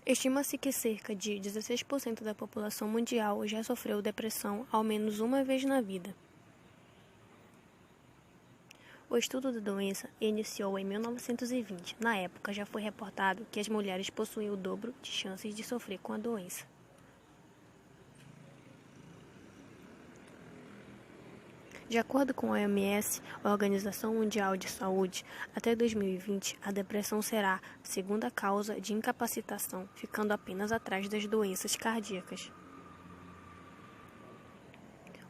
Estima-se que cerca de 16% da população mundial já sofreu depressão ao menos uma vez na vida. O estudo da doença iniciou em 1920. Na época, já foi reportado que as mulheres possuíam o dobro de chances de sofrer com a doença. De acordo com a OMS, a Organização Mundial de Saúde, até 2020, a depressão será a segunda causa de incapacitação, ficando apenas atrás das doenças cardíacas.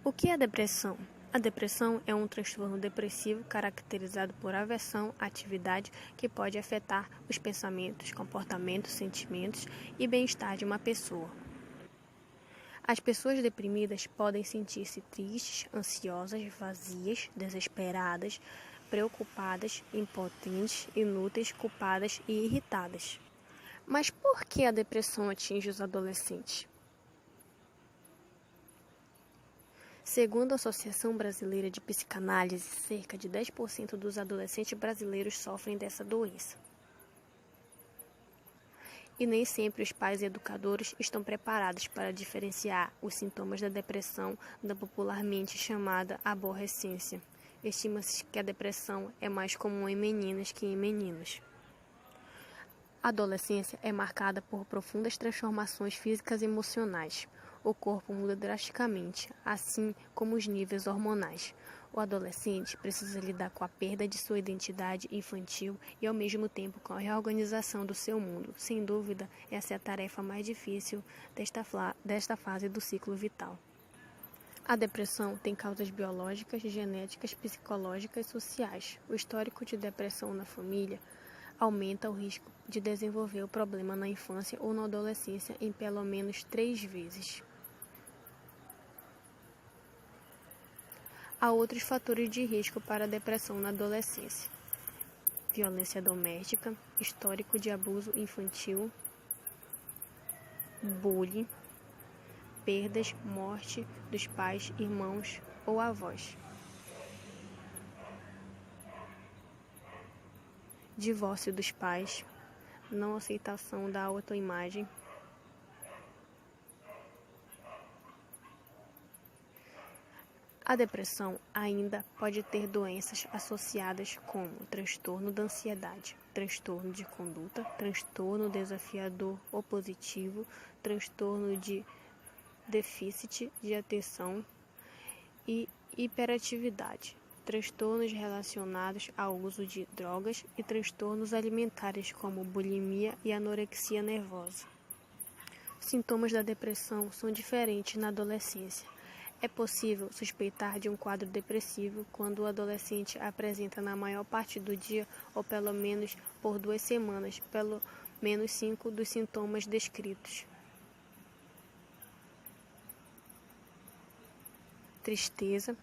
O que é depressão? A depressão é um transtorno depressivo caracterizado por aversão à atividade que pode afetar os pensamentos, comportamentos, sentimentos e bem-estar de uma pessoa. As pessoas deprimidas podem sentir-se tristes, ansiosas, vazias, desesperadas, preocupadas, impotentes, inúteis, culpadas e irritadas. Mas por que a depressão atinge os adolescentes? Segundo a Associação Brasileira de Psicanálise, cerca de 10% dos adolescentes brasileiros sofrem dessa doença. E nem sempre os pais e educadores estão preparados para diferenciar os sintomas da depressão da popularmente chamada aborrecência. Estima-se que a depressão é mais comum em meninas que em meninos. A adolescência é marcada por profundas transformações físicas e emocionais. O corpo muda drasticamente, assim como os níveis hormonais. O adolescente precisa lidar com a perda de sua identidade infantil e, ao mesmo tempo, com a reorganização do seu mundo. Sem dúvida, essa é a tarefa mais difícil desta fase do ciclo vital. A depressão tem causas biológicas, genéticas, psicológicas e sociais. O histórico de depressão na família aumenta o risco de desenvolver o problema na infância ou na adolescência em pelo menos 3 vezes. Há outros fatores de risco para a depressão na adolescência: violência doméstica, histórico de abuso infantil, bullying, perdas, morte dos pais, irmãos ou avós, divórcio dos pais, não aceitação da autoimagem, A depressão ainda pode ter doenças associadas como transtorno da ansiedade, transtorno de conduta, transtorno desafiador opositivo, transtorno de déficit de atenção e hiperatividade, transtornos relacionados ao uso de drogas e transtornos alimentares como bulimia e anorexia nervosa. Sintomas da depressão são diferentes na adolescência. É possível suspeitar de um quadro depressivo quando o adolescente apresenta na maior parte do dia ou pelo menos por 2 semanas, pelo menos 5 dos sintomas descritos. Tristeza,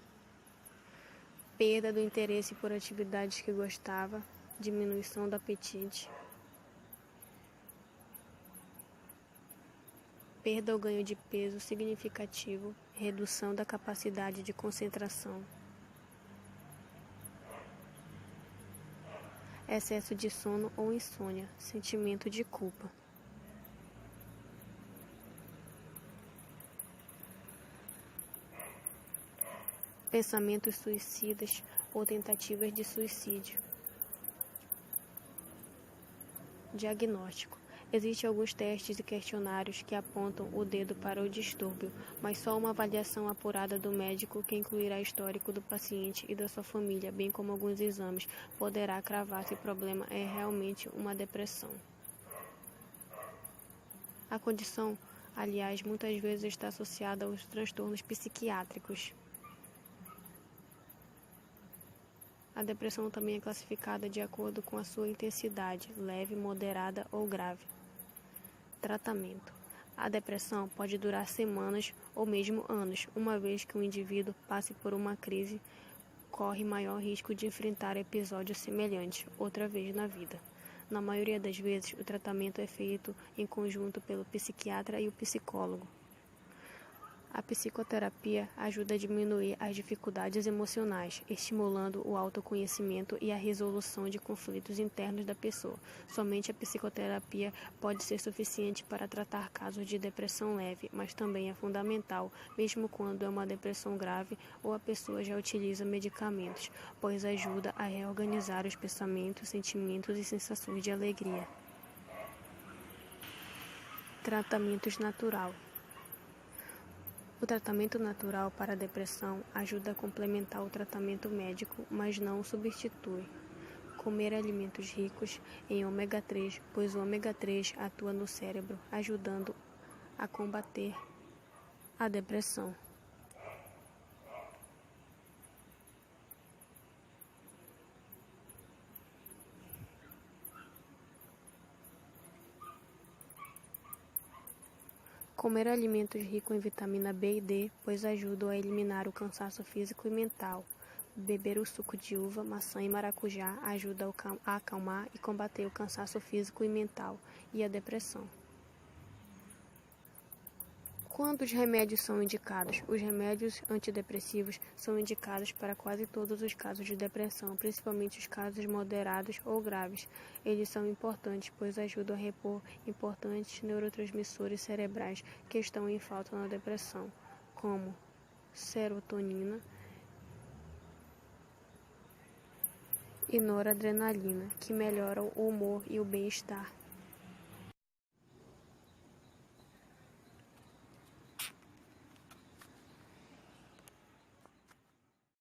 perda do interesse por atividades que gostava, diminuição do apetite, perda ou ganho de peso significativo, redução da capacidade de concentração, excesso de sono ou insônia, sentimento de culpa. Pensamentos suicidas ou tentativas de suicídio. Diagnóstico. Existem alguns testes e questionários que apontam o dedo para o distúrbio, mas só uma avaliação apurada do médico, que incluirá histórico do paciente e da sua família, bem como alguns exames, poderá cravar se o problema é realmente uma depressão. A condição, aliás, muitas vezes está associada aos transtornos psiquiátricos. A depressão também é classificada de acordo com a sua intensidade, leve, moderada ou grave. Tratamento. A depressão pode durar semanas ou mesmo anos, uma vez que o indivíduo passe por uma crise, corre maior risco de enfrentar episódios semelhantes outra vez na vida. Na maioria das vezes, o tratamento é feito em conjunto pelo psiquiatra e o psicólogo. A psicoterapia ajuda a diminuir as dificuldades emocionais, estimulando o autoconhecimento e a resolução de conflitos internos da pessoa. Somente a psicoterapia pode ser suficiente para tratar casos de depressão leve, mas também é fundamental, mesmo quando é uma depressão grave ou a pessoa já utiliza medicamentos, pois ajuda a reorganizar os pensamentos, sentimentos e sensações de alegria. Tratamentos natural. O tratamento natural para a depressão ajuda a complementar o tratamento médico, mas não o substitui. Comer alimentos ricos em ômega 3, pois o ômega 3 atua no cérebro, ajudando a combater a depressão. Comer alimentos ricos em vitamina B e D, pois ajudam a eliminar o cansaço físico e mental. Beber o suco de uva, maçã e maracujá ajuda a acalmar e combater o cansaço físico e mental e a depressão. Quando os remédios são indicados? Os remédios antidepressivos são indicados para quase todos os casos de depressão, principalmente os casos moderados ou graves. Eles são importantes, pois ajudam a repor importantes neurotransmissores cerebrais que estão em falta na depressão, como serotonina e noradrenalina, que melhoram o humor e o bem-estar.